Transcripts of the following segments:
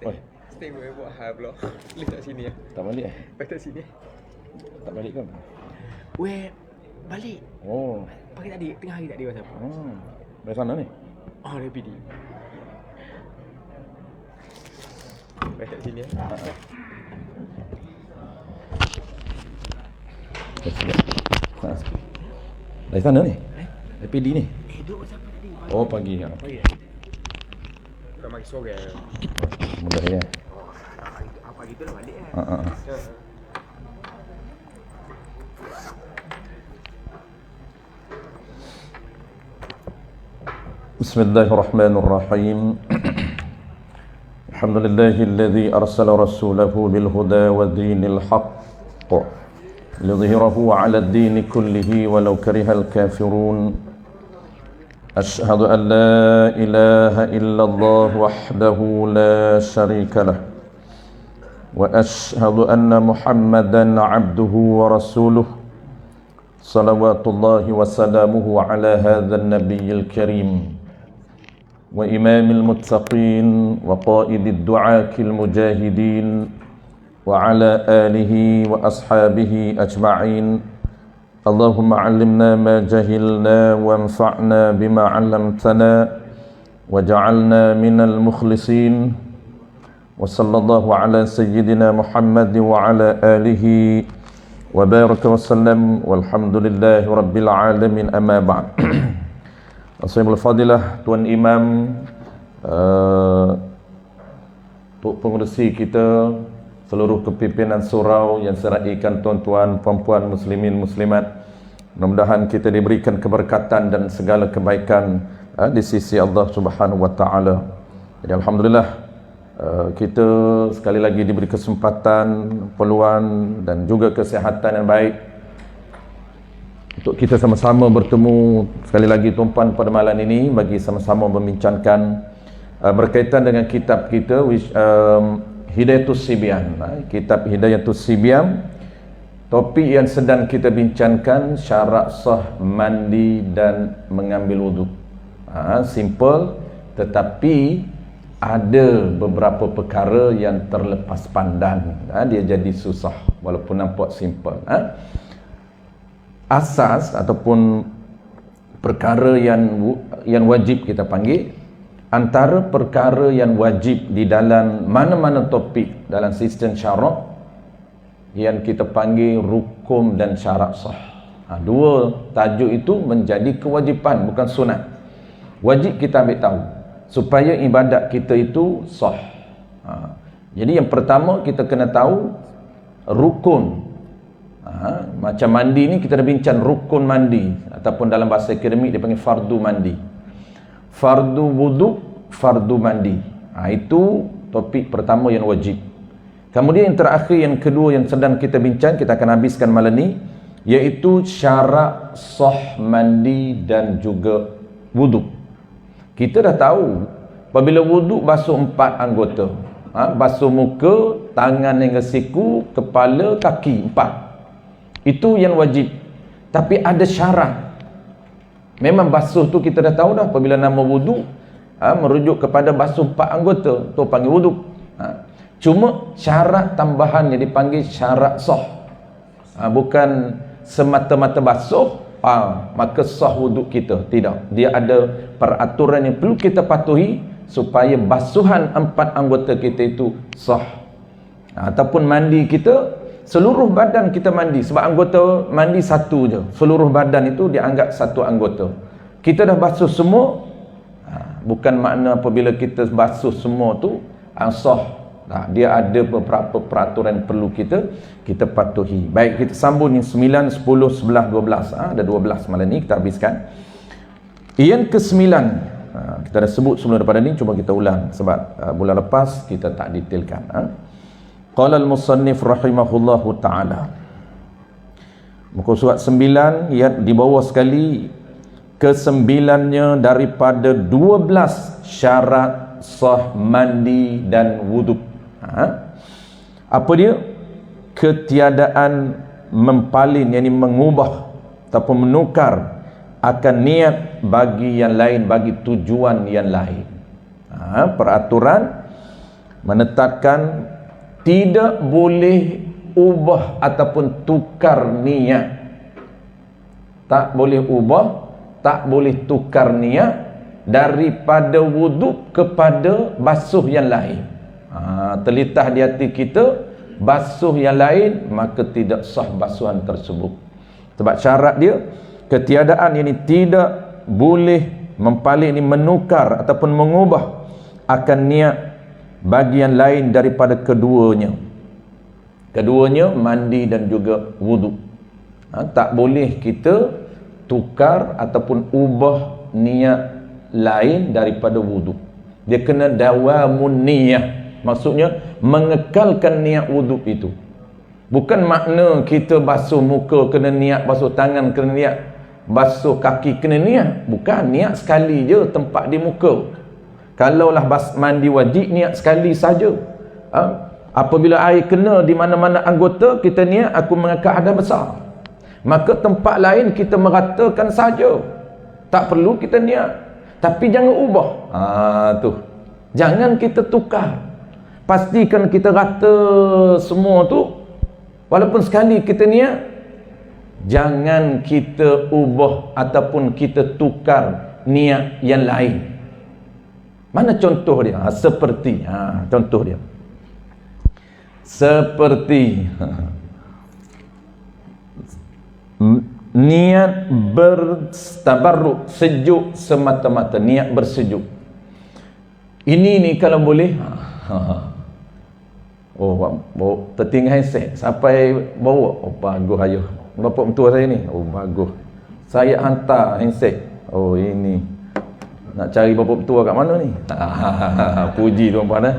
Oi, Stay boleh buat hal pula. Letak sini ya. tak balik Letak sini. Tak balik kan? Weh, balik. Oh. Pagi tadi, tengah hari tadi WhatsApp. Dari sana ni? Oh, dari PD. Letak sini ya. Dari sana ni? Dari PD ni? Duduk WhatsApp tadi. Oh, pagi ya. Pagi. Dah mari sore. Mudah ya. Apa gitu lah balik kan. بسم الله الرحمن الرحيم الحمد لله الذي أرسل رسوله بالهدى ودين الحق ليظهره على الدين كله ولو كره الكافرون أشهد أن لا إله إلا الله وحده لا شريك له وأشهد أن محمدا عبده ورسوله صلوات الله وسلامه على هذا النبي الكريم وإمام المتقين وقائد الدعاة المجاهدين وعلى آله وأصحابه أجمعين اللهم علمنا ما جهلنا وانفعنا بما علمتنا وجعلنا من المخلصين وصلى الله على سيدنا محمد وعلى آله وبارك وسلم والحمد لله رب العالمين أما بعد. Assalamualaikum Fadilah, Tuan Imam, pengurusi kita, seluruh kepimpinan surau yang seraikan tuan-tuan, puan-puan, muslimin, muslimat. Mudah-mudahan kita diberikan keberkatan dan segala kebaikan di sisi Allah Subhanahu wa taala. Jadi alhamdulillah kita sekali lagi diberi kesempatan, peluang dan juga kesihatan yang baik untuk kita sama-sama bertemu sekali lagi tuan-puan pada malam ini bagi sama-sama membincangkan berkaitan dengan kitab kita Hidayatus Sibyan. Kitab Hidayatus Sibyan, topik yang sedang kita bincangkan syarat sah mandi dan mengambil wuduk. Simple, tetapi ada beberapa perkara yang terlepas pandang. Dia jadi susah walaupun nampak simple. Asas ataupun perkara yang wajib kita panggil, antara perkara yang wajib di dalam mana-mana topik dalam sistem syarak yang kita panggil rukun dan syarat sah. Dua tajuk itu menjadi kewajipan, bukan sunat. Wajib kita ambil tahu supaya ibadat kita itu sah. Jadi yang pertama kita kena tahu rukun. Macam mandi ni kita dah bincang rukun mandi, ataupun dalam bahasa akademik dia panggil fardu mandi, fardu wuduk, fardu mandi. Itu topik pertama yang wajib. Kemudian yang terakhir, yang kedua yang sedang kita bincang, kita akan habiskan malam ni, iaitu syarat sah mandi dan juga wuduk. Kita dah tahu apabila wuduk basuh 4 anggota, basuh muka, tangan hingga siku, kepala, kaki, 4. Itu yang wajib. Tapi ada syarat. Memang basuh tu kita dah tahu dah, apabila nama wuduk merujuk kepada basuh 4 anggota, tu panggil wuduk. Cuma syarat tambahan yang dipanggil syarat sah. Bukan semata-mata basuh maka sah wuduk kita. Tidak. Dia ada peraturan yang perlu kita patuhi supaya basuhan 4 anggota kita itu sah. Ataupun mandi kita, seluruh badan kita mandi, sebab anggota mandi satu je, seluruh badan itu dianggap satu anggota. Kita dah basuh semua, bukan makna apabila kita basuh semua tu sah. Dia ada beberapa peraturan perlu kita patuhi. Baik, kita sambung yang 9, 10, 11, 12. Ada 12 malam ni kita habiskan. Yang ke-9, kita dah sebut sebelum daripada ni, cuma kita ulang sebab bulan lepas kita tak detailkan. Qala al-musannif rahimahullahu ta'ala, muka surat 9 ya, di bawah sekali, ke-9-nya daripada 12 syarat sah mandi dan wuduk. Apa dia? Ketiadaan mempalin, yakni mengubah ataupun menukar akan niat bagi yang lain, bagi tujuan yang lain. Peraturan menetapkan tidak boleh ubah ataupun tukar niat. Tak boleh ubah, tak boleh tukar niat daripada wuduk kepada basuh yang lain. Terlintas di hati kita basuh yang lain, maka tidak sah basuhan tersebut. Sebab syarat dia, ketiadaan ini tidak boleh mempalik, ini menukar ataupun mengubah akan niat bagian lain daripada keduanya. Keduanya mandi dan juga wuduk. Tak boleh kita tukar ataupun ubah niat lain daripada wuduk. Dia kena dawamun niyah, maksudnya mengekalkan niat wuduk itu. Bukan makna kita basuh muka kena niat, basuh tangan kena niat, basuh kaki kena niat. Bukan, niat sekali je tempat di muka. Kalaulah mandi wajib, niat sekali saja. Apabila air kena di mana-mana anggota, kita niat aku mengangkat hadas besar, maka tempat lain kita meratakan saja, tak perlu kita niat. Tapi jangan ubah. Tu. Jangan kita tukar. Pastikan kita rata semua tu. Walaupun sekali kita niat, jangan kita ubah ataupun kita tukar niat yang lain. Mana contoh dia? Seperti contoh dia. Seperti niat bertabarruk, sejuk semata-mata, niat bersejuk. Ini ni kalau boleh tertinggal handset sampai bawa, bagus ayuh bapa mentua saya ni, bagus, saya hantar handset. Ini nak cari bapa mentua kat mana ni? Puji tuan-puan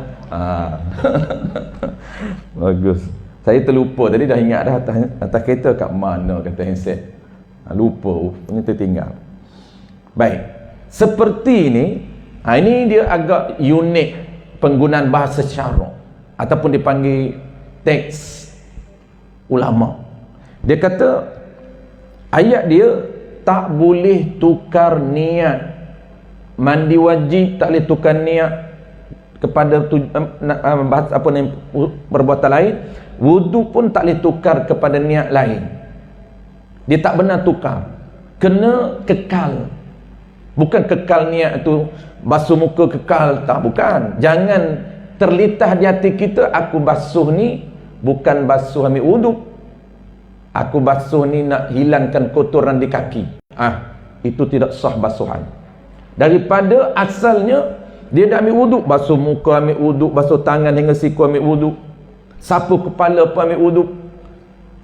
bagus. Saya terlupa tadi, dah ingat dah atas kereta kat mana kata handset. Lupa, ini tertinggal. Baik, seperti ini, ini dia agak unik penggunaan bahasa syarak ataupun dipanggil teks ulama. Dia kata ayat dia tak boleh tukar niat. Mandi wajib tak boleh tukar niat kepada perbuatan lain. Wudu pun tak boleh tukar kepada niat lain. Dia tak benar tukar, kena kekal. Bukan kekal niat tu basuh muka kekal, tak, bukan. Jangan terlintas di hati kita, aku basuh ni bukan basuh ambil wudu, aku basuh ni nak hilangkan kotoran di kaki. Itu tidak sah basuhan. Daripada asalnya dia dah ambil wudu, basuh muka ambil wudu, basuh tangan hingga siku ambil wudu, sapu kepala pun ambil wudu,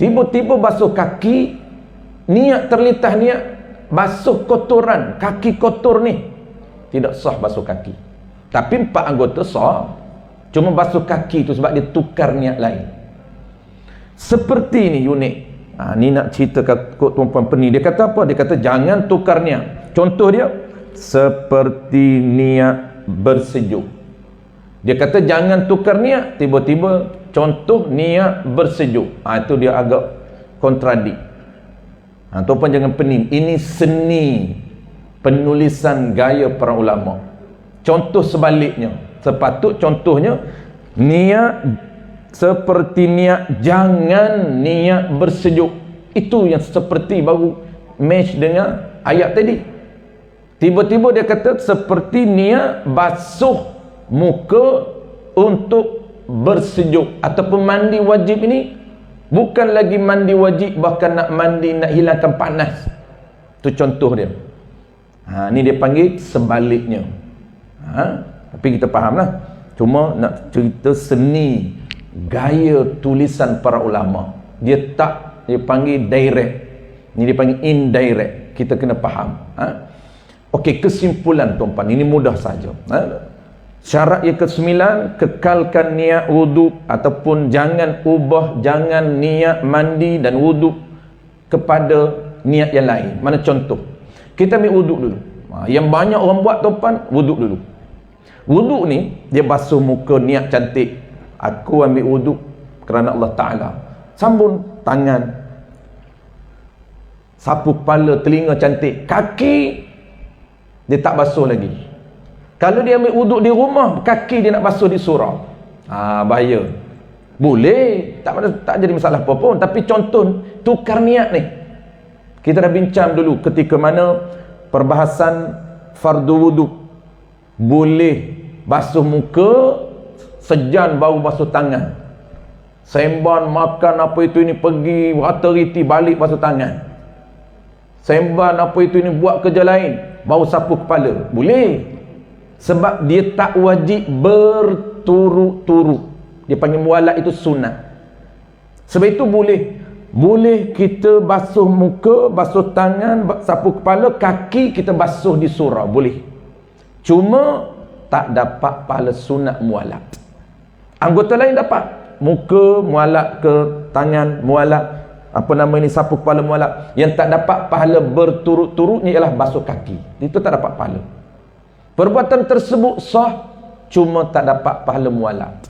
tiba-tiba basuh kaki, niat terlintas niat basuh kotoran, kaki kotor ni, tidak sah basuh kaki. Tapi 4 anggota sah, cuma basuh kaki tu sebab dia tukar niat lain. Seperti ni unik. Ni nak cerita kat tuan-puan Peni. Dia kata apa? Dia kata jangan tukar niat. Contoh dia seperti niat bersejuk. Dia kata jangan tukar niat, tiba-tiba contoh niat bersejuk. Itu dia agak kontradik. Tuan-puan jangan pening. Ini seni penulisan gaya para ulama. Contoh sebaliknya, sepatut contohnya niat seperti niat jangan niat bersejuk. Itu yang seperti baru match dengan ayat tadi. Tiba-tiba dia kata seperti niat basuh muka untuk bersejuk ataupun mandi wajib ini bukan lagi mandi wajib, bahkan nak mandi nak hilangkan panas. Itu contoh dia. Ni dia panggil sebaliknya. Tapi kita fahamlah. Cuma nak cerita seni gaya tulisan para ulama. Dia panggil direct. Ni dia panggil indirect. Kita kena faham. Okey, kesimpulan tuan-tuan, ini mudah saja. Syarat yang ke-9, kekalkan niat wudu ataupun jangan ubah, jangan niat mandi dan wudu kepada niat yang lain. Mana contoh? Kita ambil wudu dulu. Yang banyak orang buat tuan-tuan, wudu dulu. Wudu ni dia basuh muka, niat cantik. Aku ambil wudu kerana Allah Ta'ala. Sambung tangan, sapu kepala, telinga cantik. Kaki dia tak basuh lagi. Kalau dia ambil wuduk di rumah, kaki dia nak basuh di surau. Bahaya. Boleh, tak jadi masalah apa pun. Tapi contoh tukar niat ni. Kita dah bincang dulu ketika mana perbahasan fardu wudu. Boleh basuh muka sejan baru basuh tangan. Semban makan apa itu ini, pergi rata-riti balik basuh tangan. Semban apa itu ini, buat kerja lain baru sapu kepala. Boleh. Sebab dia tak wajib berturut-turut. Dia panggil mualat, itu sunat. Sebab itu boleh kita basuh muka, basuh tangan, sapu kepala, kaki kita basuh di surau, boleh. Cuma tak dapat pahala sunat mualat. Anggota lain dapat. Muka mualat ke tangan mualat, apa nama ini, sapu kepala mualat. Yang tak dapat pahala berturut-turutnya ialah basuh kaki. Itu tak dapat pahala. Perbuatan tersebut sah, cuma tak dapat pahala mualat.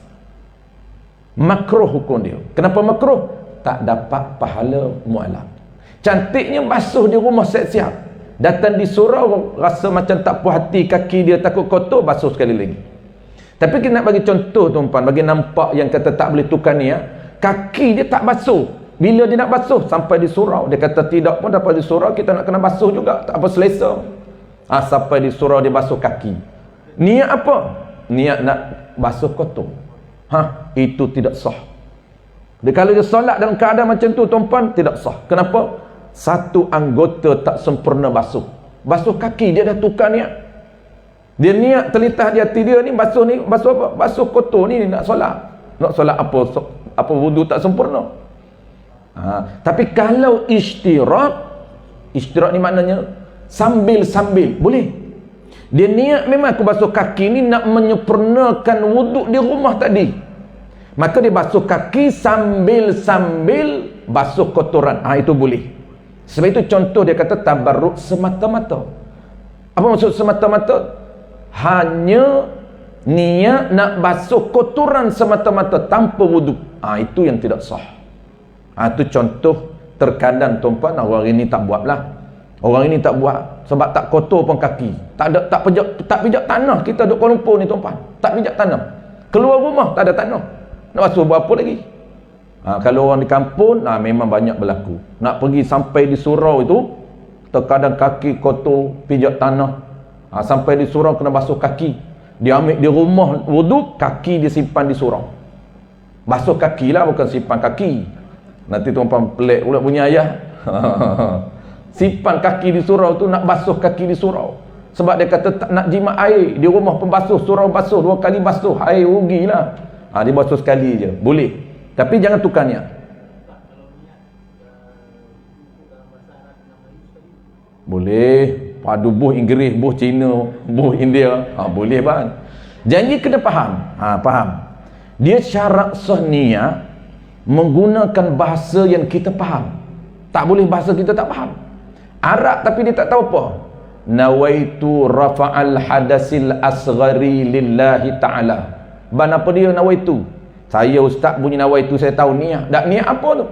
Makruh hukum dia. Kenapa makruh? Tak dapat pahala mualat. Cantiknya basuh di rumah siap-siap. Datang di surau rasa macam tak puas hati, kaki dia takut kotor, basuh sekali lagi. Tapi kita nak bagi contoh tuan-tuan, bagi nampak yang kata tak boleh tukar niat. Kaki dia tak basuh. Bila dia nak basuh sampai di surau, dia kata tidak pun dapat di surau kita nak kena basuh juga, tak apa selesa. Sampai di surau dia basuh kaki. Niat apa? Niat nak basuh kotor. Itu tidak sah. Kalau dia solat dalam keadaan macam tu tuan-tuan, tidak sah. Kenapa? Satu anggota tak sempurna basuh. Basuh kaki dia dah tukar niat. Dia niat terlintas di hati dia ni basuh apa? Basuh kotor ni nak solat. Nak solat apa wudu tak sempurna. Tapi kalau istirak ni maknanya sambil-sambil, boleh. Dia niat memang aku basuh kaki ni nak menyempurnakan wuduk di rumah tadi. Maka dia basuh kaki sambil-sambil basuh kotoran. Itu boleh. Sebab itu contoh dia kata tabarruk semata-mata. Apa maksud semata-mata? Hanya niat nak basuh kotoran semata-mata tanpa wuduk. Itu yang tidak sah. Itu contoh. Terkadang tuan-tuan orang ini tak buat lah. Orang ini tak buat sebab tak kotor pun kaki. Tak pijak tanah. Kita duduk Kuala Lumpur ni tuan-tuan, tak pijak tanah. Keluar rumah tak ada tanah. Nak basuh buat apa lagi? Kalau orang di kampung memang banyak berlaku. Nak pergi sampai di surau itu, terkadang kaki kotor, pijak tanah. Sampai di surau kena basuh kaki. Dia ambil di rumah wuduk, kaki dia simpan di surau. Basuh kaki lah, bukan simpan kaki. Nanti tuan-tuan pelik pula punya ayah. Simpan kaki di surau tu, nak basuh kaki di surau. Sebab dia kata tak nak jimat air. Di rumah pembasuh, surau basuh 2 kali basuh, air rugilah. Dia basuh sekali je, boleh. Tapi jangan tukar niat. Boleh. Padu buh Inggeris, buh Cina, buh India. Boleh bang. Janji kena faham. Faham. Dia syarat sah niat menggunakan bahasa yang kita faham. Tak boleh bahasa kita tak faham. Arab tapi dia tak tahu apa. Nawaitu rafa'al hadasil asghari lillahi ta'ala. Apa dia nawaitu? Saya ustaz bunyi nawaitu, saya tahu niat. Tak niat apa tu?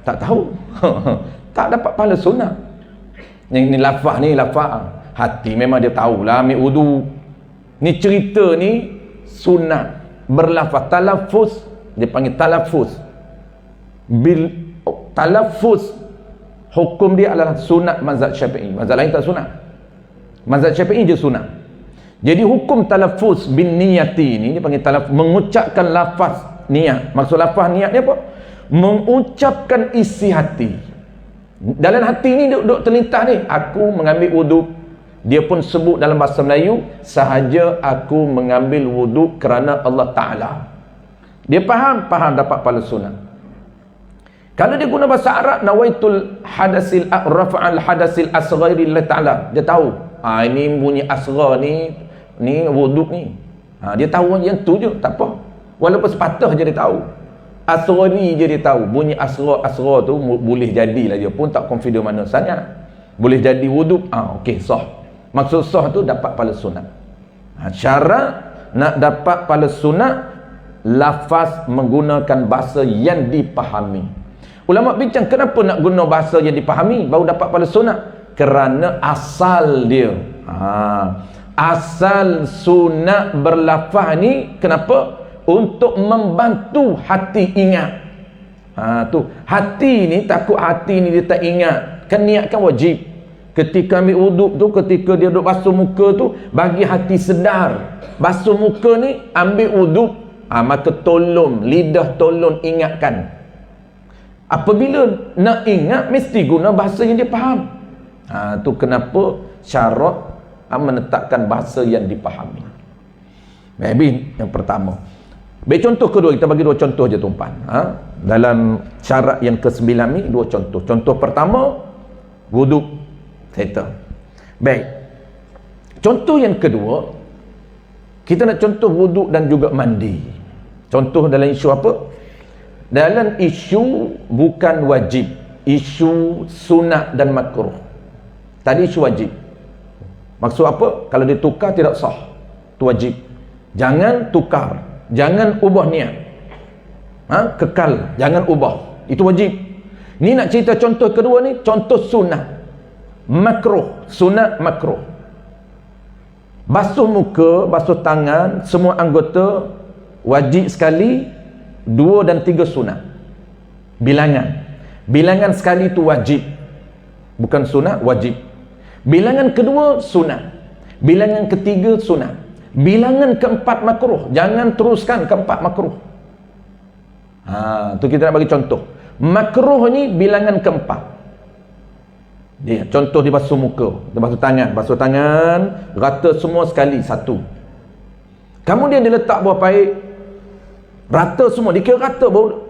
Tak tahu. Tak dapat pahala sunat. Ni lafaz ni lafaz. Hati memang dia tahulah ambil wudu. Ni cerita ni sunat berlafaz, talaffuz, dia panggil talaffuz. Talaffuz hukum dia adalah sunat mazhab Syafi'i. Mazhab lain tak sunat. Mazhab Syafi'i je sunat. Jadi hukum talaffuz bin niyati ni dia panggil talaffuz, mengucapkan lafaz niat. Maksud lafaz niat ni apa? Mengucapkan isi hati. Dalam hati ni duduk terlintas ni, aku mengambil wuduk. Dia pun sebut dalam bahasa Melayu, sahaja aku mengambil wuduk kerana Allah Ta'ala. Dia faham dapat pahala sunat. Kalau dia guna bahasa Arab, nawaitul hadasil rafa'al hadasil asghari lillahi ta'ala. Dia tahu. Ini bunyi asghar ni wuduk ni. Dia tahu yang tu je, tak apa. Walaupun sepatah je dia tahu. Asghari je dia tahu. Bunyi asghar tu boleh jadilah, dia pun tak confident mana sangat. Boleh jadi wuduk. Okey, sah. Maksud sah tu dapat pahala sunat. Syarat nak dapat pahala sunat, lafaz menggunakan bahasa yang dipahami. Ulama bincang kenapa nak guna bahasa yang dipahami baru dapat pahala sunat? Kerana asal dia. Asal sunat berlafaz ni kenapa? untuk membantu hati ingat. Tu hati ni, takut hati ni dia tak ingat, kan niat kan wajib. Ketika ambil wuduk tu, ketika dia duduk basuh muka tu, bagi hati sedar basuh muka ni, ambil wuduk, maka tolong lidah, tolong ingatkan. Apabila nak ingat, mesti guna bahasa yang dia faham. Tu kenapa syarat menetapkan bahasa yang dipahami. Baik, yang pertama. Baik, contoh kedua, kita bagi dua contoh je tuan-tuan. Dalam syarat yang ke-9 ni, dua contoh. Contoh pertama, wuduk. Settle. Baik. Contoh yang kedua, kita nak contoh wuduk dan juga mandi. Contoh dalam isu apa? Dalam isu bukan wajib, isu sunat dan makruh. Tadi isu wajib. Maksud apa? Kalau ditukar tidak sah. Itu wajib. Jangan tukar, jangan ubah niat. Kekal, jangan ubah. Itu wajib. Ni nak cerita contoh kedua ni, contoh sunat. Makruh, sunat makruh. Basuh muka, basuh tangan, semua anggota wajib sekali, 2 dan 3 sunat. Bilangan sekali itu wajib, bukan sunat, wajib. Bilangan kedua sunat, bilangan ketiga sunat, bilangan keempat makruh. Jangan teruskan keempat makruh. Tu kita nak bagi contoh. Makruh ni bilangan keempat. Dia contoh dia basuh muka, dia basuh tangan, rata semua sekali, 1. Kemudian dia letak buah paip, rata semua, dikira rata baru.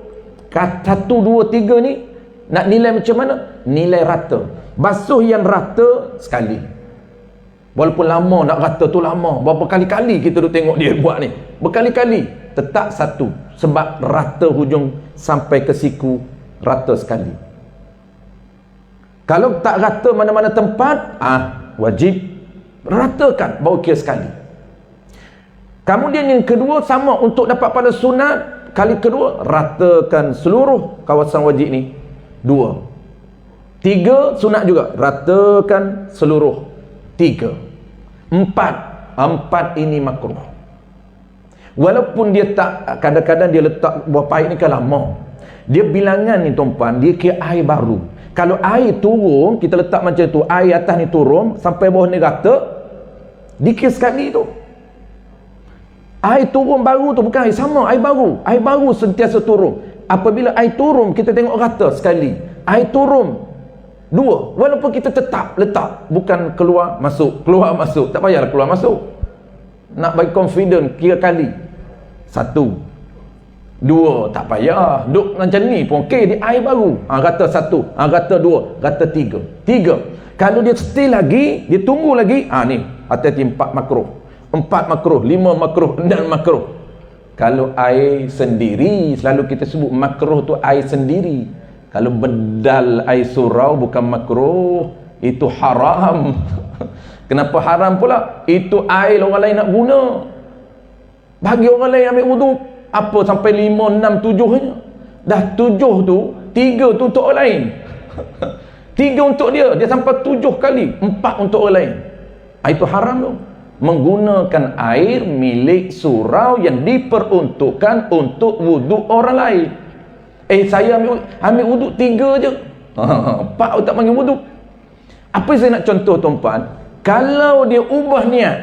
1, 2, 3 ni nak nilai macam mana? Nilai rata. Basuh yang rata sekali. Walaupun lama nak rata tu lama, berapa kali-kali kita duk tengok dia buat ni, berkali-kali, tetap 1, sebab rata hujung sampai ke siku, rata sekali. Kalau tak rata mana-mana tempat, wajib ratakan, baru kira sekali. Kemudian yang kedua, sama untuk dapat pada sunat, kali kedua ratakan seluruh kawasan wajib ni, 2. 3 sunat juga, ratakan seluruh, 3. 4 ini makruh. Walaupun dia tak, kadang-kadang dia letak buah paip ni kan lama, dia bilangan ni tuan-puan, dia kira air baru. Kalau air turun, kita letak macam tu, air atas ni turun sampai bawah ni rata, dikira sekali tu. Air turun baru tu bukan air sama, air baru sentiasa turun. Apabila air turun, kita tengok rata sekali. Air turun 2, walaupun kita tetap letak, bukan keluar masuk, tak payahlah keluar masuk. Nak bagi confident, kira kali 1, 2, tak payah duk macam ni pun okey, dia air baru, rata 1, rata 2, rata 3. Kalau dia stay lagi, dia tunggu lagi, ni hati-hati, 4 makruh, 5 makruh, 6 makruh. Kalau air sendiri, selalu kita sebut makruh tu air sendiri. Kalau bedal air surau bukan makruh, itu haram. Kenapa haram pula? Itu air orang lain nak guna, bagi orang lain ambil wuduk. Apa sampai 5, 6, 7 je. Dah 7 tu, 3 tu untuk orang lain. 3 untuk dia sampai 7 kali, 4 untuk orang lain. Itu haram tu. Menggunakan air milik surau yang diperuntukkan untuk wuduk orang lain. Saya ambil wuduk 3 je. 4 tak panggil wuduk. Apa saya nak contoh tuan-tuan? Kalau dia ubah niat,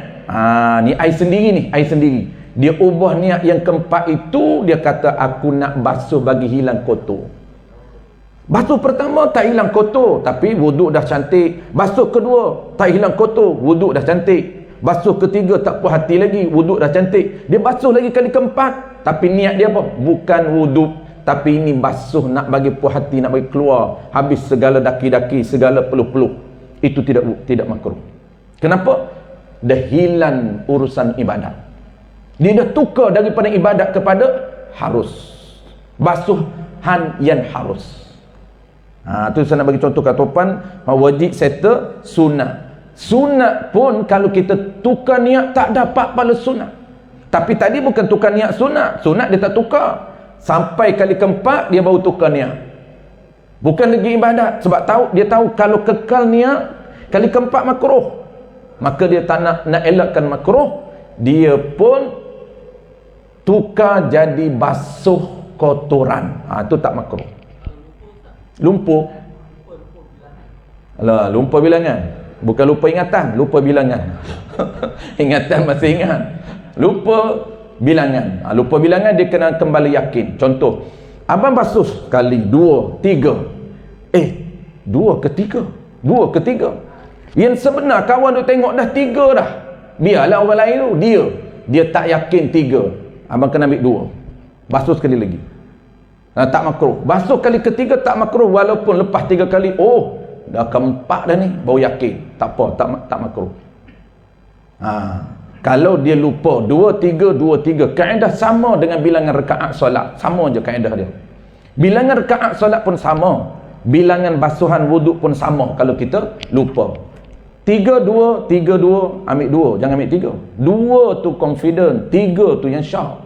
ni air sendiri ni, air sendiri. Dia ubah niat yang keempat itu, dia kata aku nak basuh bagi hilang kotor. Basuh pertama tak hilang kotor, tapi wuduk dah cantik. Basuh kedua tak hilang kotor, wuduk dah cantik. Basuh ketiga tak puas hati lagi, wuduk dah cantik. Dia basuh lagi kali keempat, tapi niat dia apa? Bukan wuduk, tapi ini basuh nak bagi puas hati, nak bagi keluar habis segala daki-daki, segala peluh-peluh. Itu tidak makruh. Kenapa? Dah hilang urusan ibadat. Dia dah tukar daripada ibadat kepada harus. Basuhan yang harus. Tu saya nak bagi contoh kat topan, wajib settle, sunat. Sunat pun kalau kita tukar niat tak dapat pada sunat. Tapi tadi bukan tukar niat sunat. Sunat dia tak tukar. Sampai kali keempat dia baru tukar niat. Bukan lagi ibadat. Sebab dia tahu kalau kekal niat kali keempat makruh. Maka dia tak nak elakkan makruh, dia pun tukar jadi basuh kotoran. Itu tak makruh. Lumpur. Alah, lupa bilangan. Bukan lupa ingatan, lupa bilangan. Ingatan masih ingat. Lupa bilangan. Lupa bilangan dia kena kembali yakin. Contoh, abang basuh sekali, dua, tiga. Dua ke tiga. Yang sebenar kawan tu tengok dah tiga dah. Biarlah orang lain tu, dia tak yakin tiga. Abang kena ambil dua. Basuh sekali lagi. Tak makruh. Basuh kali ketiga tak makruh walaupun lepas 3 kali, dah keempat dah ni, baru yakin. Tak apa, tak makruh. Kalau dia lupa 2, 3, kaedah sama dengan bilangan rakaat solat. Sama je kaedah dia. Bilangan rakaat solat pun sama. Bilangan basuhan wuduk pun sama kalau kita lupa. 3, 2, ambil 2, jangan ambil 3. 2 tu confident, 3 tu yang syak.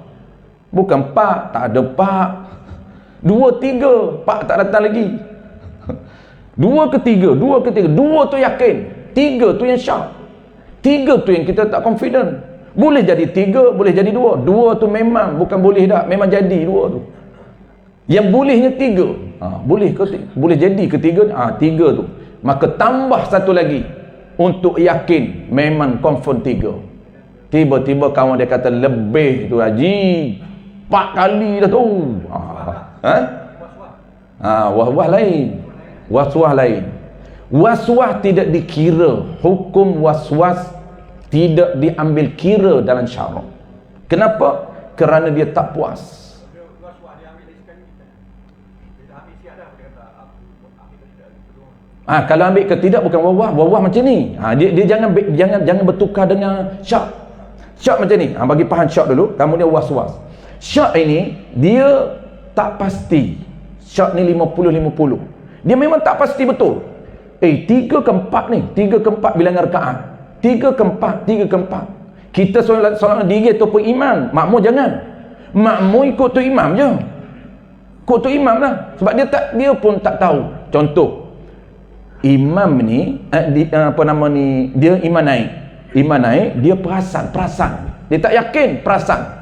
Bukan 4, tak ada 4. 2, 3, 4 tak datang lagi. 2 ke 3, 2 tu yakin, 3 tu yang syak. 3 tu yang kita tak confident. Boleh jadi 3, boleh jadi 2. 2 tu memang, bukan boleh dah, memang jadi 2 tu. Yang bolehnya 3. Boleh jadi ketiga, 3 tu. Maka tambah satu lagi untuk yakin memang confirm 3. Tiba-tiba kawan dia kata lebih tu haji, 4 kali dah tu. Wah-wah lain. Waswas lain. Waswas tidak dikira. Hukum waswas tidak diambil kira dalam syarak. Kenapa? Kerana dia tak puas. Kalau ambil ke tidak bukan wawah macam ni. Dia jangan bertukar dengan syak. Syak macam ni. Bagi faham syak dulu, kemudian waswas. Syak ini dia tak pasti. Syak ni 50-50. Dia memang tak pasti betul. 3 ke 4 ni, 3 ke 4 bilangan rakaat. 3 ke 4. Kita solat diri ataupun imam, makmum jangan. Makmum ikut tu imam je. Ikut tu imam lah. Sebab dia pun tak tahu. Contoh, imam ni dia iman naik, dia perasan. Dia tak yakin, perasan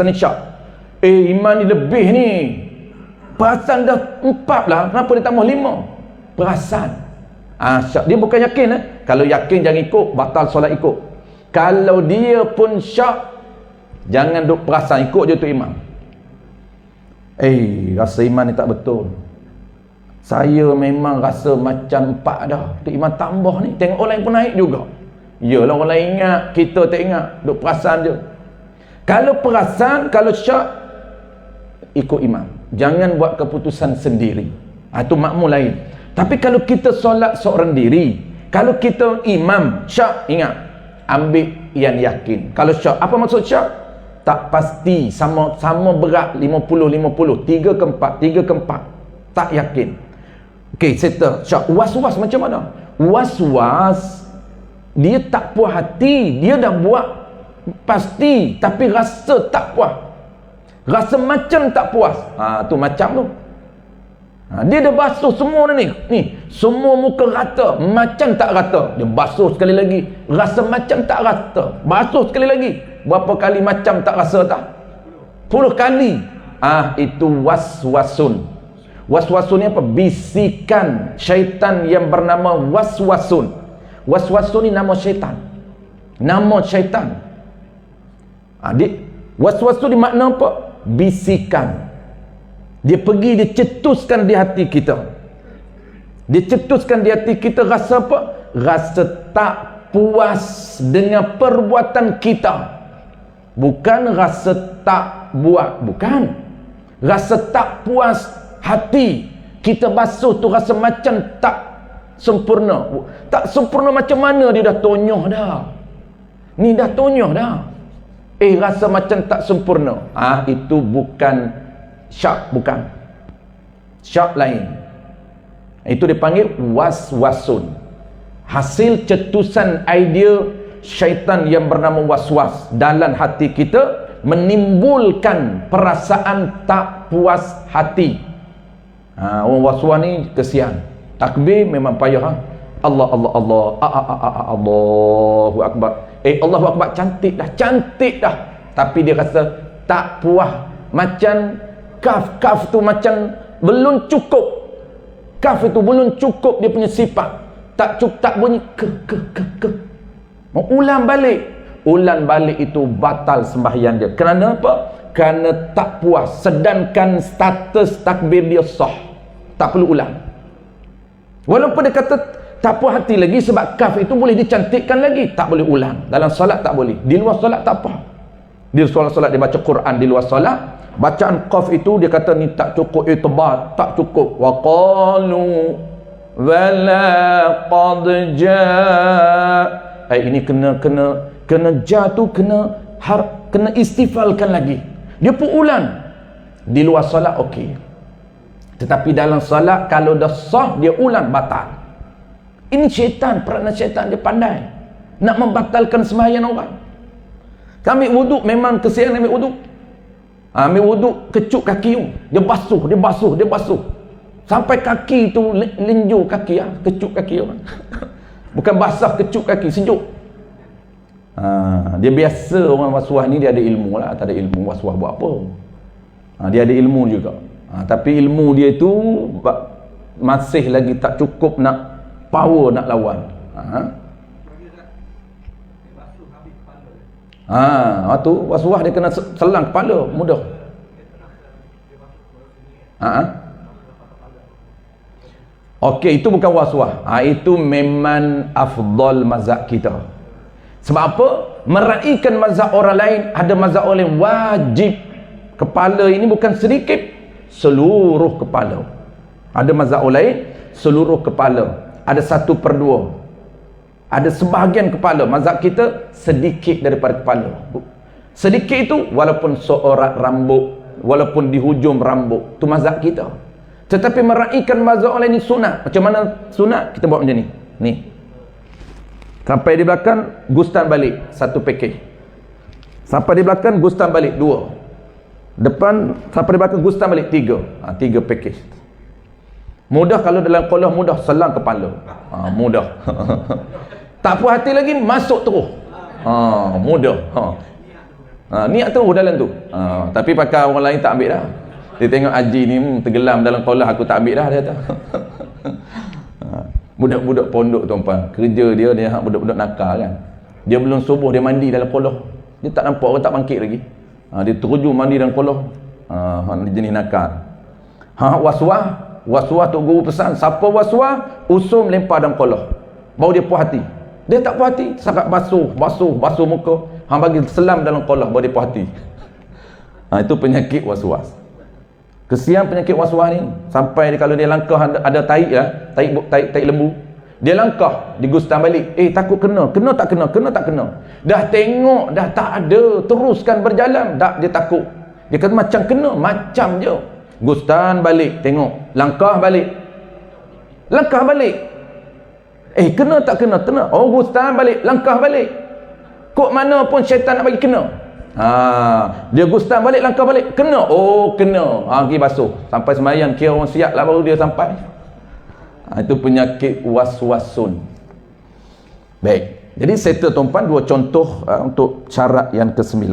ni syak. Iman ni lebih ni. Perasan dah 4 lah, kenapa dia tambah 5? Perasan. Syak. Dia bukan yakin. Kalau yakin jangan ikut, batal solat ikut. Kalau dia pun syak, jangan duk perasan, ikut je tu imam. Rasa iman ni tak betul. Saya memang rasa macam 4 dah. Tu imam tambah ni, tengok orang lain pun naik juga. Yalah, orang lain ingat, kita tak ingat, duk perasan je. Kalau perasan, kalau syak, ikut imam. Jangan buat keputusan sendiri. Itu makmum lain. Tapi kalau kita solat seorang diri, kalau kita imam syak, ingat, ambil yang yakin. Kalau syak, apa maksud syak? Tak pasti, sama berat 50-50, 3 ke 4, tak yakin. Okey, settle. Syak. Was-was macam mana? Was-was dia tak puas hati, dia dah buat pasti tapi rasa tak puas. Rasa macam tak puas. Tu macam tu. Dia dah basuh semua dah ni. Semua muka rata, macam tak rata. Dia basuh sekali lagi, rasa macam tak rata. Basuh sekali lagi. Berapa kali macam tak rasa tak? 10 kali. Itu waswasun. Waswasun ni apa? Bisikan syaitan yang bernama waswasun. Waswasun ni nama syaitan. Nama syaitan. Waswasun ni makna apa? Bisikan. Dia pergi, dia cetuskan di hati kita. Dia cetuskan di hati kita rasa apa? Rasa tak puas dengan perbuatan kita. Bukan rasa tak buat, bukan. Rasa tak puas hati. Kita basuh tu rasa macam tak sempurna. Tak sempurna macam mana dia dah tonyoh dah. Ni dah tonyoh dah. Rasa macam tak sempurna. Itu bukan syak, bukan. Syak lain. Itu dipanggil waswasun. Hasil cetusan idea syaitan yang bernama waswas dalam hati kita, menimbulkan perasaan tak puas hati. Orang waswas ni kesian. Takbir memang payah. Allahu Akbar. Allahu Akbar cantik dah. Tapi dia rasa tak puas, macam kaf tu macam belum cukup. Kaf itu belum cukup dia punya sifat. Tak bunyi ke. Mau ulang balik itu batal sembahyang dia. Kerana apa? Kerana tak puas, sedangkan status takbir dia sah. Tak perlu ulang. Walaupun dia kata tak puas hati lagi sebab kaf itu boleh dicantikkan lagi, tak boleh ulang. Dalam solat tak boleh. Di luar solat tak apa. Di solat dia baca Quran di luar solat, bacaan qaf itu dia kata ni tak cukup itibar, tak cukup. Wa qalu wala qad jaa. Ini kena ja tu kena istifalkan lagi. Dia pun ulang. Di luar solat okey. Tetapi dalam solat kalau dah sah dia ulang, batal. Ini syaitan, peranan syaitan, dia pandai nak membatalkan sembahyang orang. Kami wuduk memang kesian ambil wuduk. Ambil wuduk kecup kaki tu. Dia basuh. Sampai kaki tu linjur kaki kecup kaki orang. Bukan basah, kecup kaki, sejuk. Dia biasa orang waswas ni, dia ada ilmu lah. Tak ada ilmu waswas buat apa. Dia ada ilmu juga. Tapi ilmu dia tu masih lagi tak cukup nak power nak lawan. Tu waswas dia kena selang kepala mudah. Okey, itu bukan waswas. Itu memang afdal mazhab kita. Sebab apa? Meraihkan mazhab orang lain, ada mazhab orang lain wajib kepala ini bukan sedikit, seluruh kepala. Ada mazhab orang lain seluruh kepala. Ada 1/2. Ada sebahagian kepala. Mazhab kita sedikit daripada kepala. Sedikit itu walaupun seorak rambut, walaupun di hujung rambut, itu mazhab kita. Tetapi meraihkan mazhab orang lain ni sunat. Macam mana sunat? Kita buat macam ni. Ni. Sampai di belakang, gustan balik 1 package. Sampai di belakang, gustan balik 2. Depan, sampai di belakang, gustan balik 3. 3 package. Mudah kalau dalam qolah, mudah selang kepala. Mudah. Tak puas hati lagi, masuk terus. Mudah. Niat terus dalam tu. Tapi pakai orang lain tak ambil dah. Dia tengok Haji ni tenggelam dalam qolah, aku tak ambil dah, dia kata. Budak-budak pondok tuan-tuan, kerja dia hak budak-budak nakal kan. Dia belum subuh dia mandi dalam qolah. Dia tak nampak orang tak bangkit lagi. Dia terjun mandi dalam qolah. Jenis nakal. Waswas tu guru pesan, siapa waswas usum lempar dalam qolah. Baru dia puas hati. Dia tak puas hati, sangat basuh muka. Bagi selam dalam qolah baru dia puas hati. Itu penyakit waswas. Kesian penyakit waswas ni. Sampai kalau dia langkah ada taik lah, taik lembu. Dia langkah, digustan balik. Takut kena tak kena. Dah tengok dah tak ada, teruskan berjalan. Tak, dia takut. Dia kata macam kena, macam je. Gustan balik, tengok. Langkah balik. Kena tak kena? Gustan balik, langkah balik. Kok mana pun syaitan nak bagi kena. Dia gustan balik, langkah balik, kena. Kena. Pergi basuh. Sampai sembahyang, kira orang siap lah baru dia sampai. Itu penyakit waswasun. Baik. Jadi settle tuan-tuan, 2 contoh untuk syarat yang ke-9.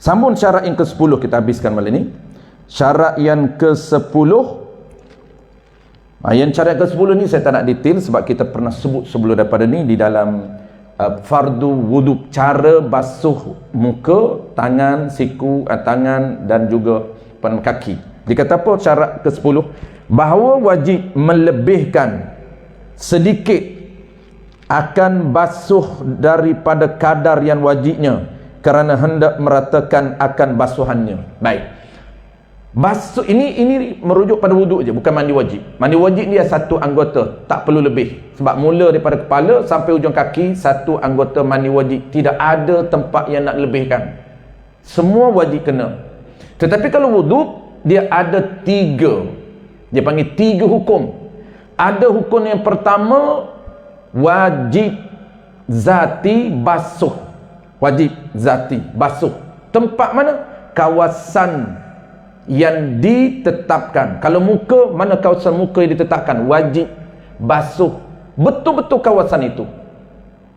Sambung syarat yang ke-10 kita habiskan malam ni. Syarat yang ke-10, yang syarat ke-10 ni saya tak nak detail sebab kita pernah sebut sebelum daripada ni di dalam fardu wudu, cara basuh muka, tangan, siku, tangan dan juga kaki. Dia kata apa syarat ke-10? Bahawa wajib melebihkan sedikit akan basuh daripada kadar yang wajibnya kerana hendak meratakan akan basuhannya. Baik. Basuh ini merujuk pada wuduk je, bukan mandi wajib. Mandi wajib dia satu anggota, tak perlu lebih. Sebab mula daripada kepala sampai ujung kaki satu anggota mandi wajib. Tidak ada tempat yang nak lebihkan. Semua wajib kena. Tetapi kalau wuduk dia ada 3. Dia panggil 3 hukum. Ada hukum yang pertama, wajib zati basuh. Wajib zati basuh. Tempat mana? Kawasan yang ditetapkan. Kalau muka, mana kawasan muka yang ditetapkan, wajib basuh betul-betul kawasan itu.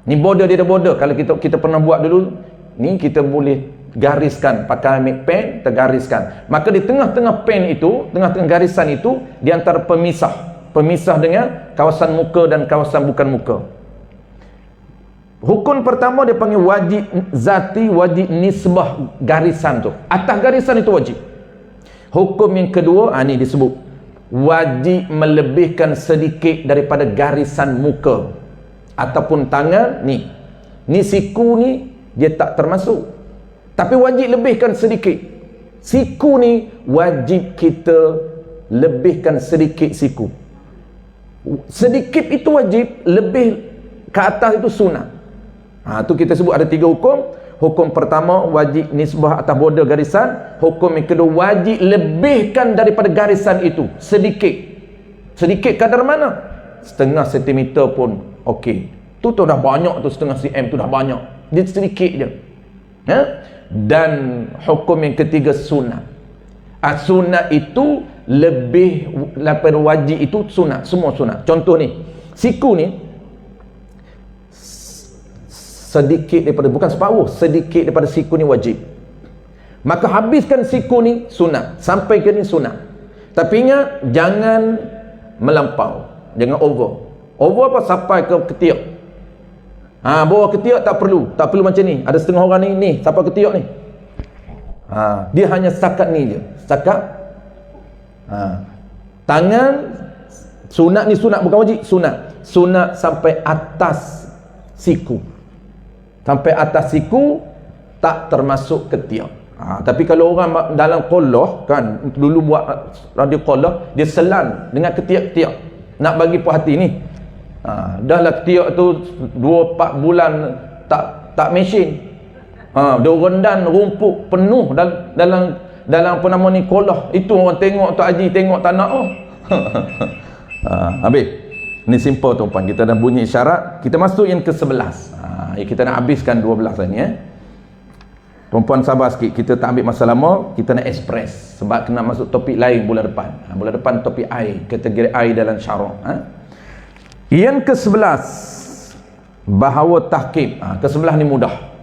Ni border, dia ada border. Kalau kita pernah buat dulu ni, kita boleh gariskan, pakai ambil pen, tergariskan. Maka di tengah-tengah pen itu, tengah-tengah garisan itu, di antara pemisah dengan kawasan muka dan kawasan bukan muka. Hukum pertama dia panggil wajib zati, wajib nisbah garisan tu. Atas garisan itu wajib. Hukum yang kedua, ini disebut wajib melebihkan sedikit daripada garisan muka ataupun tangan ni. Ni siku ni dia tak termasuk. Tapi wajib lebihkan sedikit. Siku ni wajib kita lebihkan sedikit siku. Sedikit itu wajib, lebih ke atas itu sunnah. Tu kita sebut ada 3 hukum. Hukum pertama wajib nisbah atas border garisan. Hukum yang kedua wajib lebihkan daripada garisan itu sedikit. Sedikit kadar mana? Setengah sentimeter pun okey. Tu dah banyak tu, setengah cm tu dah banyak. Dia sedikit je. Dan hukum yang ketiga sunnah. Sunnah itu lebih daripada wajib, itu sunnah, semua sunnah. Contoh ni, siku ni sedikit daripada, bukan separuh, sedikit daripada siku ni wajib. Maka habiskan siku ni sunnah, sampai ke ni sunnah. Tapi ingat, jangan melampau, jangan over. Over apa? Sampai ke ketiak. Bawah ketiak tak perlu macam ni. Ada setengah orang ni sampai ketiak ni. Dia hanya setakat ni je, setakat. Tangan sunat ni, sunat bukan wajib, sunat sampai atas siku. Sampai atas siku tak termasuk ketiak. Tapi kalau orang dalam qolah kan, dulu buat radio qolah, dia selan dengan ketiak-ketiak nak bagi puas hati ni. Dah lah ketiak tu 2-4 bulan tak mesin. Dia rendan rumput penuh dalam apa nama ni qolah. Itu orang tengok, Tok Haji tengok tak nak. Habis. Ni simple tuan-tuan. Kita dah bunyi isyarat, kita masuk yang ke-11. Kita nak habiskan 12 ni Tuan-tuan sabar sikit, kita tak ambil masa lama, kita nak express sebab kena masuk topik lain bulan depan. Bulan depan topik air, kategori air dalam syarak. Yang ke-11 bahawa tahkim. Ke-11 ni mudah.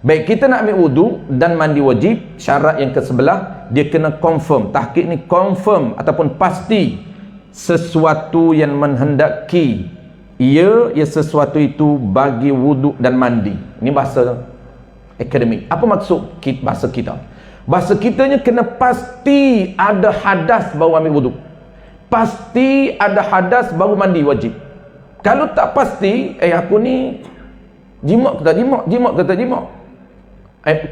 Baik, kita nak ambil wudu dan mandi wajib. Syarat yang ke-11 dia kena confirm. Tahkim ni confirm ataupun pasti sesuatu yang menghendaki ia sesuatu itu bagi wuduk dan mandi. Ini bahasa akademik. Apa maksud bahasa kita? Bahasa kitanya kena pasti ada hadas baru ambil wuduk. Pasti ada hadas baru mandi wajib. Kalau tak pasti, aku ni jimat ke tak jimat, jimat ke tak jimat,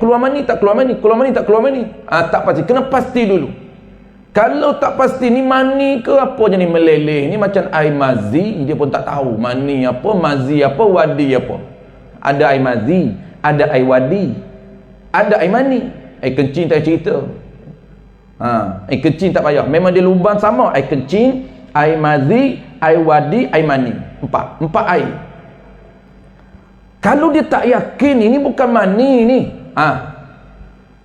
keluar mani tak keluar mani, keluar mani tak keluar mani, tak pasti. Kena pasti dulu. Kalau tak pasti ni mani ke apa je ni meleleh, ni macam air mazi, dia pun tak tahu mani apa, mazi apa, wadi apa. Ada air mazi, ada air wadi, ada air mani. Air kencing tak cerita. Air kencing tak payah, memang dia lubang sama. Air kencing, air mazi, air wadi, air mani. Empat air. Kalau dia tak yakin ini bukan mani ni,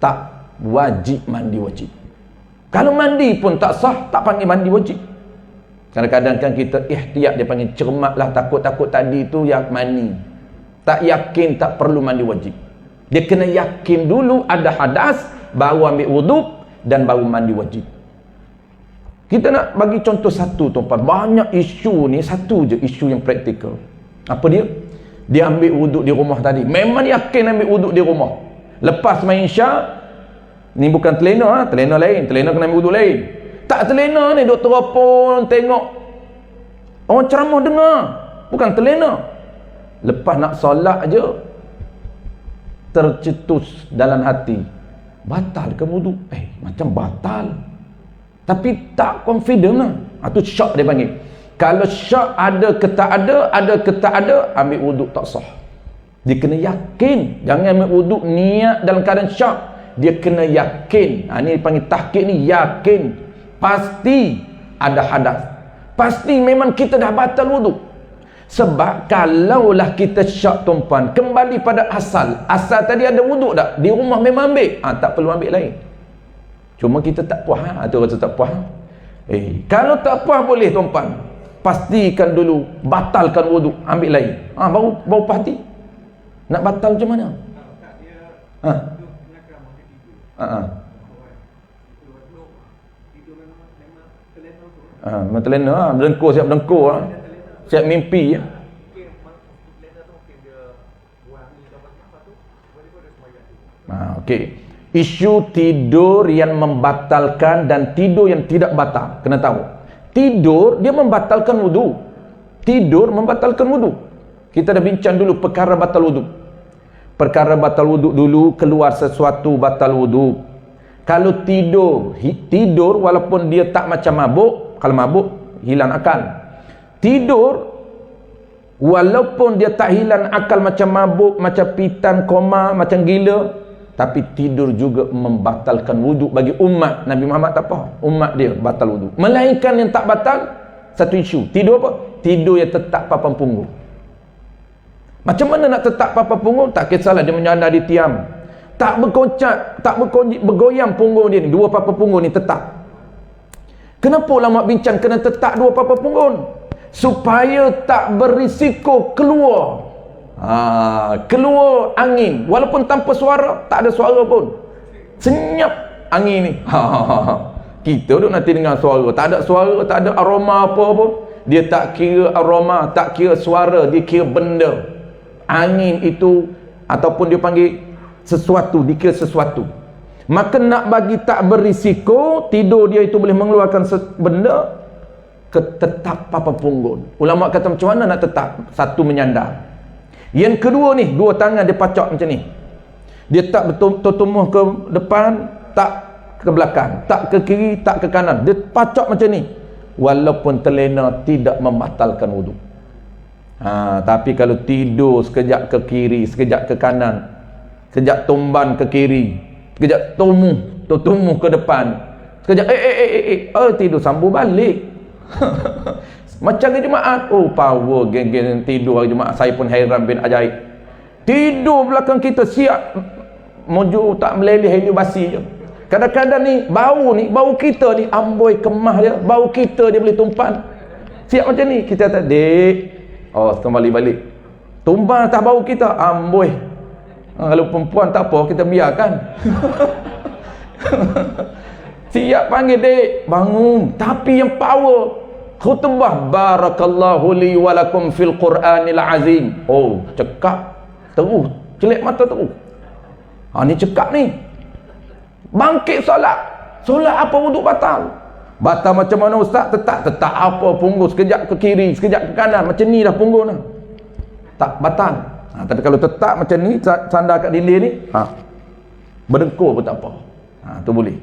tak wajib mandi wajib. Kalau mandi pun tak sah, tak panggil mandi wajib. Kadang-kadang kan kita ihtiyat, dia panggil cermat lah, takut-takut tadi tu yang mani. Tak yakin, tak perlu mandi wajib. Dia kena yakin dulu ada hadas, baru ambil wuduk dan baru mandi wajib. Kita nak bagi contoh satu tuan-tuan. Banyak isu ni, satu je isu yang praktikal. Apa dia? Dia ambil wuduk di rumah tadi. Memang yakin ambil wuduk di rumah. Lepas main syak, ni bukan telena, telena lain, telena kena ambil wuduk lain. Tak telena ni, doktor pun tengok orang ceramah dengar, bukan telena. Lepas nak solat je tercetus dalam hati, batal ke wuduk? Macam batal, tapi tak confident lah. Itu syak dia panggil. Kalau syak ada ke tak ada, ambil wuduk tak sah. Dia kena yakin. Jangan ambil wuduk niat dalam keadaan syak. Dia kena yakin. Ni dipanggil tahqiq ni, yakin. Pasti ada hadas. Pasti memang kita dah batal wuduk. Sebab kalaulah kita syak tuan-tuan, kembali pada asal. Asal tadi ada wuduk tak? Di rumah memang ambil. Tak perlu ambil lain. Cuma kita tak puas. Tu rasa tak puas. Kalau tak puas boleh tuan-tuan, pastikan dulu, batalkan wuduk, ambil lain. Baru pasti. Nak batal macam mana? Mentelena dengkur siap dengkur siap mimpi ya. Okey. Isu tidur yang membatalkan dan tidur yang tidak batal. Kena tahu. Tidur dia membatalkan wudu. Tidur membatalkan wudu. Kita dah bincang dulu perkara batal wudu. Perkara batal wudu dulu, keluar sesuatu batal wudu. Kalau tidur walaupun dia tak macam mabuk, kalau mabuk hilang akal. Tidur walaupun dia tak hilang akal macam mabuk, macam pitan, koma, macam gila, tapi tidur juga membatalkan wuduk bagi umat Nabi Muhammad. Tak apa, umat dia batal wuduk. Melainkan yang tak batal satu isu. Tidur apa? Tidur yang tetap papan punggung. Macam mana nak tetap papan punggung? Tak kisahlah dia menyandar di tiam, tak berkocak, tak bergoyang punggung dia ni, dua papan punggung ni tetap. Kenapa ulama bincang kena tetap dua papan punggung? Supaya tak berisiko keluar keluar angin walaupun tanpa suara, tak ada suara pun, senyap angin ni. Kita duduk nanti dengar suara, tak ada suara, tak ada aroma apa pun. Dia tak kira aroma, tak kira suara, dia kira benda. Angin itu ataupun dia panggil sesuatu, dikira sesuatu. Maka nak bagi tak berisiko, tidur dia itu boleh mengeluarkan benda, tetap papan punggung. Ulama kata macam mana nak tetap? Satu, menyandar. Yang kedua ni, dua tangan dia pacak macam ni. Dia tak bertumuh ke depan, tak ke belakang, tak ke kiri, tak ke kanan. Dia pacak macam ni. Walaupun terlena tidak membatalkan wuduk. Tapi kalau tidur sekejap ke kiri, sekejap ke kanan, sekejap tumban ke kiri, sekejap tumuh ke depan, sekejap tidur sambung balik. Macam hari Jumaat, power geng-geng tidur hari Jumaat. Saya pun hairan bin ajaib. Tidur belakang kita siap mojo tak meleleh ini basi je. Kadang-kadang ni bau kita ni amboi kemah dia, bau kita dia boleh tumpan. Siap macam ni, kita kata, "Dek, kembali balik." Tumbang atas bau kita, amboi. Kalau perempuan tak apa, kita biarkan. Siap panggil, "Dek, bangun." Tapi yang power khutbah, "Barakallahu li wa lakum fil Qur'anil azim." Cekak terus, celik mata terus. Ni cekak ni. Bangkit solat. Solat apa wuduk batal? Batal macam mana ustaz? Tetap apa punggung sekejap ke kiri, sekejap ke kanan, macam ni dah punggung dah. Tak batal. Tapi kalau tetap macam ni, sandar kat dinding ni, berdengkur pun tak apa. Tu boleh.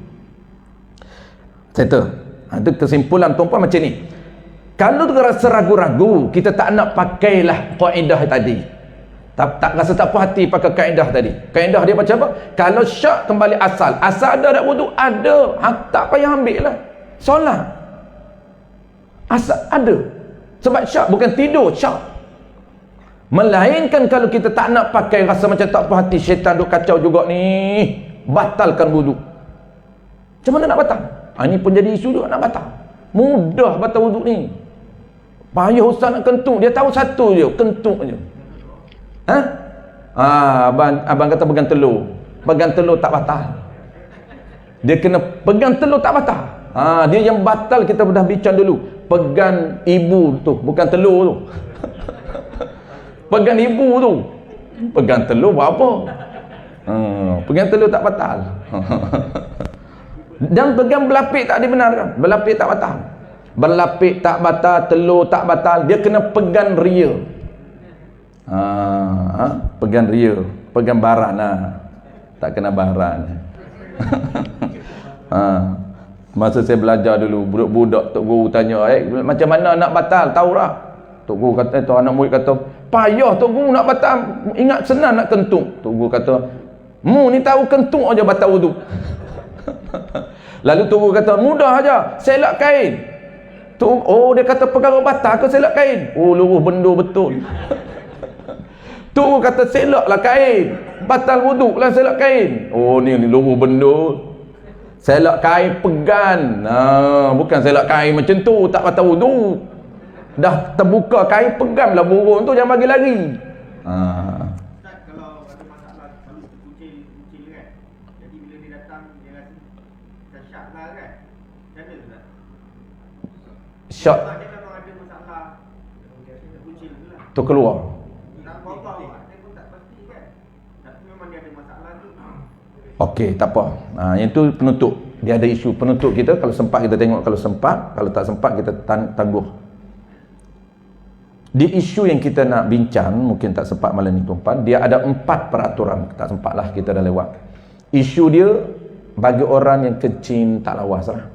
Settle. Itu kesimpulan tuan-puan macam ni. Kalau rasa ragu-ragu, kita tak nak pakailah kaedah tadi. Tak rasa tak puas hati pakai kaedah tadi. Kaedah dia macam apa? Kalau syak, kembali asal. Asal ada wuduk? Ada. Tak payah ambil lah. Solat. Asal ada. Sebab syak, bukan tidur, syak. Melainkan kalau kita tak nak pakai, rasa macam tak puas hati, syaitan duk kacau juga ni, batalkan wuduk. Macam mana nak batal? Ini pun jadi isu juga, nak batal. Mudah batal wuduk ni. Payah ustaz nak kentuk. Dia tahu satu je, kentuk je. Abang kata pegang telur. Pegang telur tak batal. Dia kena pegang telur tak batal. Dia yang batal kita dah bincang dulu. Pegang ibu tu, bukan telur tu. Pegang ibu tu. Pegang telur buat apa? Pegang telur tak batal. Dan pegang berlapik tak dibenarkan. Berlapik tak batal. Berlapik tak batal, telur tak batal. Dia kena pegang ria. Pegang ria, pegang baran tak kena baran. Masa saya belajar dulu, budak-budak tok guru tanya, macam mana nak batal? Tahu tak? Tok guru kata, anak murid kata, payah tok guru nak batal, ingat senang nak kentuk. Tok guru kata, mu ni tahu kentuk aja batal wuduk. Lalu tok guru kata, mudah aja, selak kain. Dia kata perkara batal ke selak kain? Luruh benda betul. Tu kata selaklah kain, batal wuduk lah selak kain. Ni luruh benda. Selak kain pegang. Bukan selak kain macam tu tak batal wuduk. Dah terbuka kain, peganglah burung tu, jangan bagi lari. Ustaz, kalau ada masalah selalu kucing kan. Jadi bila dia datang datang dia rasa dah syak lah kan. Macam mana tu nak? Syak Dia memang ada masalah. Dia kucing tu lah. tu keluar. Nak bawa dia pun tak pasti kan. Tapi memang dia ada masalah tu. Okey, tak apa. Yang tu penutup. Dia ada isu penutup kita. Kalau sempat kita tengok, kalau sempat. Kalau tak sempat kita tangguh. Di isu yang kita nak bincang, mungkin tak sempat malam ni tuan-tuan, dia ada 4 peraturan. Tak sempat lah, kita dah lewat. Isu dia bagi orang yang kencing tak lawas lah.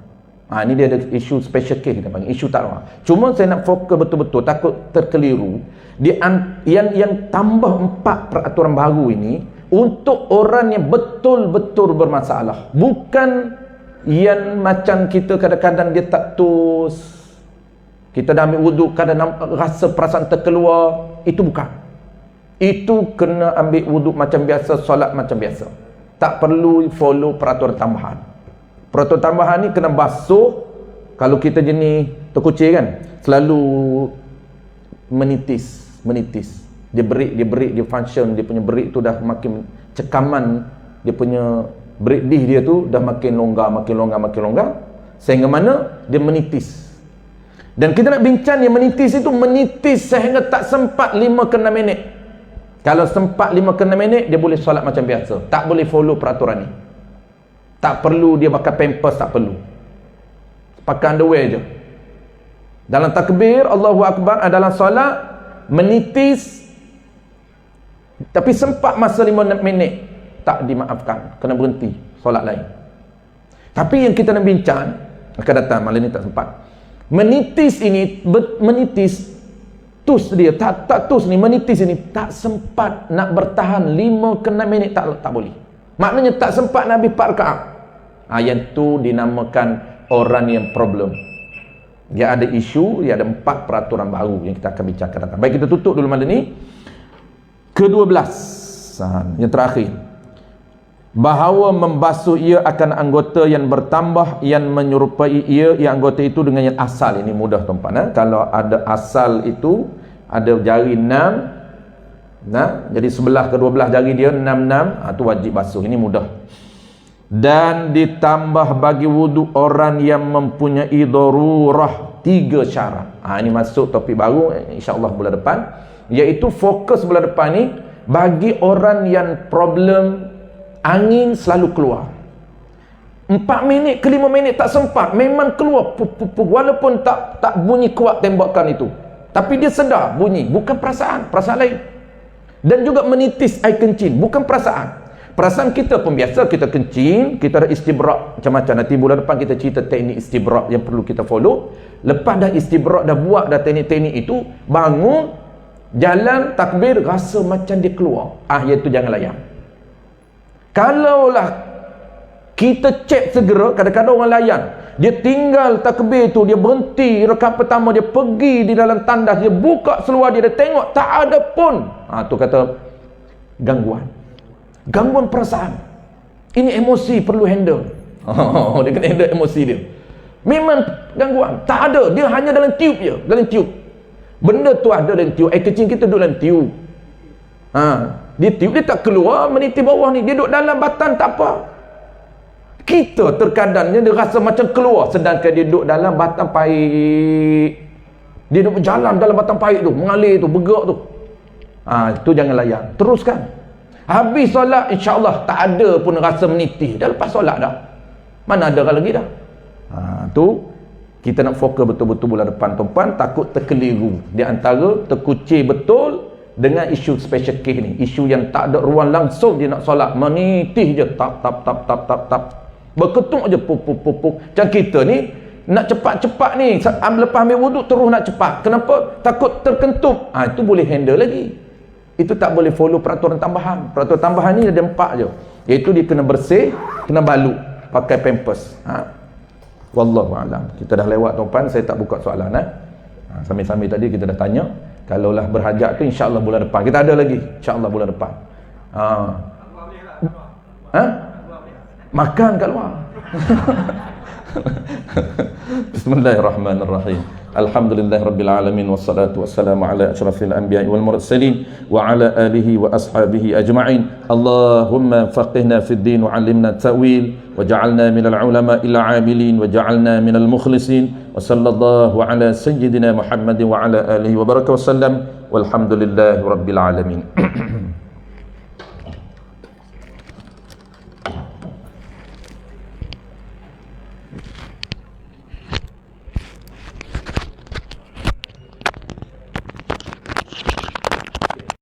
Ini dia ada isu special case kita panggil, isu tak lawas. Cuma saya nak fokus betul-betul, takut terkeliru. Yang tambah 4 peraturan baru ini untuk orang yang betul-betul bermasalah. Bukan yang macam kita kadang-kadang dia tak tus, kita dah ambil wuduk, kadang rasa perasaan terkeluar. Itu bukan. Itu kena ambil wuduk macam biasa, solat macam biasa. Tak perlu follow peraturan tambahan. Peraturan tambahan ni kena basuh. Kalau kita jenis terkucir kan, selalu menitis. Dia break, dia function, dia punya break tu dah makin cekaman, dia punya break dish dia tu dah makin longgar, sehingga mana dia menitis. Dan kita nak bincang yang menitis itu, menitis sehingga tak sempat 5 ke 6 minit. Kalau sempat 5 ke 6 minit, dia boleh solat macam biasa. Tak boleh follow peraturan ni. Tak perlu dia pakai pampers, tak perlu. Pakai underwear je. Dalam takbir, Allahu Akbar, dalam solat, menitis, tapi sempat masa 5 minit, tak dimaafkan. Kena berhenti, solat lain. Tapi yang kita nak bincang, akan datang, malam ni tak sempat. Menitis ini, menitis, tus dia, tak tus ni, menitis ini, tak sempat nak bertahan 5 ke 6 minit, tak boleh. Maknanya tak sempat Nabi 4 rakaat. Yang tu dinamakan orang yang problem. Dia ada isu, dia ada 4 peraturan baru yang kita akan bincangkan datang. Baik, kita tutup dulu malam ni. Ke-12, yang terakhir. Bahawa membasuh ia akan anggota yang bertambah yang menyerupai ia, yang anggota itu dengan yang asal. Ini mudah tuan-tuan. Kalau ada asal itu, ada jari 6, jadi sebelah ke-12 jari dia 6, itu wajib basuh. Ini mudah. Dan ditambah bagi wuduk orang yang mempunyai darurah 3 syarat. Ini masuk topik baru insya-Allah bulan depan, iaitu fokus bulan depan ni bagi orang yang problem angin selalu keluar. 4 minit ke 5 minit tak sempat, memang keluar walaupun tak bunyi kuat tembakan itu, tapi dia sedar bunyi, bukan perasaan lain. Dan juga menitis air kencing, bukan perasaan kita pun biasa, kita kencing, kita ada istibrak macam-macam. Nanti bulan depan kita cerita teknik istibrak yang perlu kita follow. Lepas dah istibrak, dah buat dah teknik-teknik itu, bangun, jalan, takbir, rasa macam dia keluar, iaitu jangan layan. Kalaulah kita cek segera, kadang-kadang orang layan, dia tinggal takbir tu, dia berhenti rakaat pertama, dia pergi di dalam tandas, dia buka seluar dia tengok tak ada pun, tu kata gangguan perasaan. Ini emosi perlu handle. Dia kena handle emosi dia. Memang gangguan, tak ada, dia hanya dalam tiup je, dalam tiup. Benda tu ada dalam tiup, air kecil kita duduk dalam tiup. Dia tiup, dia tak keluar, meniti bawah ni, dia duduk dalam batang tak apa. Kita terkadangnya dia rasa macam keluar, sedangkan dia duduk dalam batang paik. Dia duduk berjalan dalam batang paik tu, mengalir tu, bergerak tu. Itu jangan layan, teruskan. Habis solat, insya-Allah tak ada pun rasa meniti. Dah lepas solat dah, mana ada lagi dah. Tu kita nak fokus betul-betul bulan depan tuan-tuan, takut terkeliru di antara terkucir betul dengan isu special case ni, isu yang tak ada ruang langsung dia nak solat, menitih je, tap berketuk je, puk. Macam kita ni nak cepat-cepat ni, lepas ambil wuduk terus nak cepat, kenapa? Takut terkentup. Itu boleh handle lagi, itu tak boleh follow peraturan tambahan. Peraturan tambahan ni ada 4 je, iaitu dia kena bersih, kena balut, pakai pampers. Wallahu a'lam. Kita dah lewat tuan-tuan, saya tak buka soalan. Sambil-sambil tadi kita dah tanya. Kalaulah berhajat tu insya-Allah bulan depan kita ada lagi, insya-Allah bulan depan. Makan kat luar. Bismillahirrahmanirrahim. Alhamdulillahirabbil alamin wassalatu wassalamu ala asyrafil anbiya'i wal mursalin wa ala alihi wa ashabihi ajma'in. Allahumma faqihna fid din wa 'allimna ta'wil waj'alna minal ulama'il 'amilin waj'alna minal mukhlisin wa sallallahu ala sayyidina Muhammadin wa ala alihi wa baraka wasallam walhamdulillahi rabbil alamin.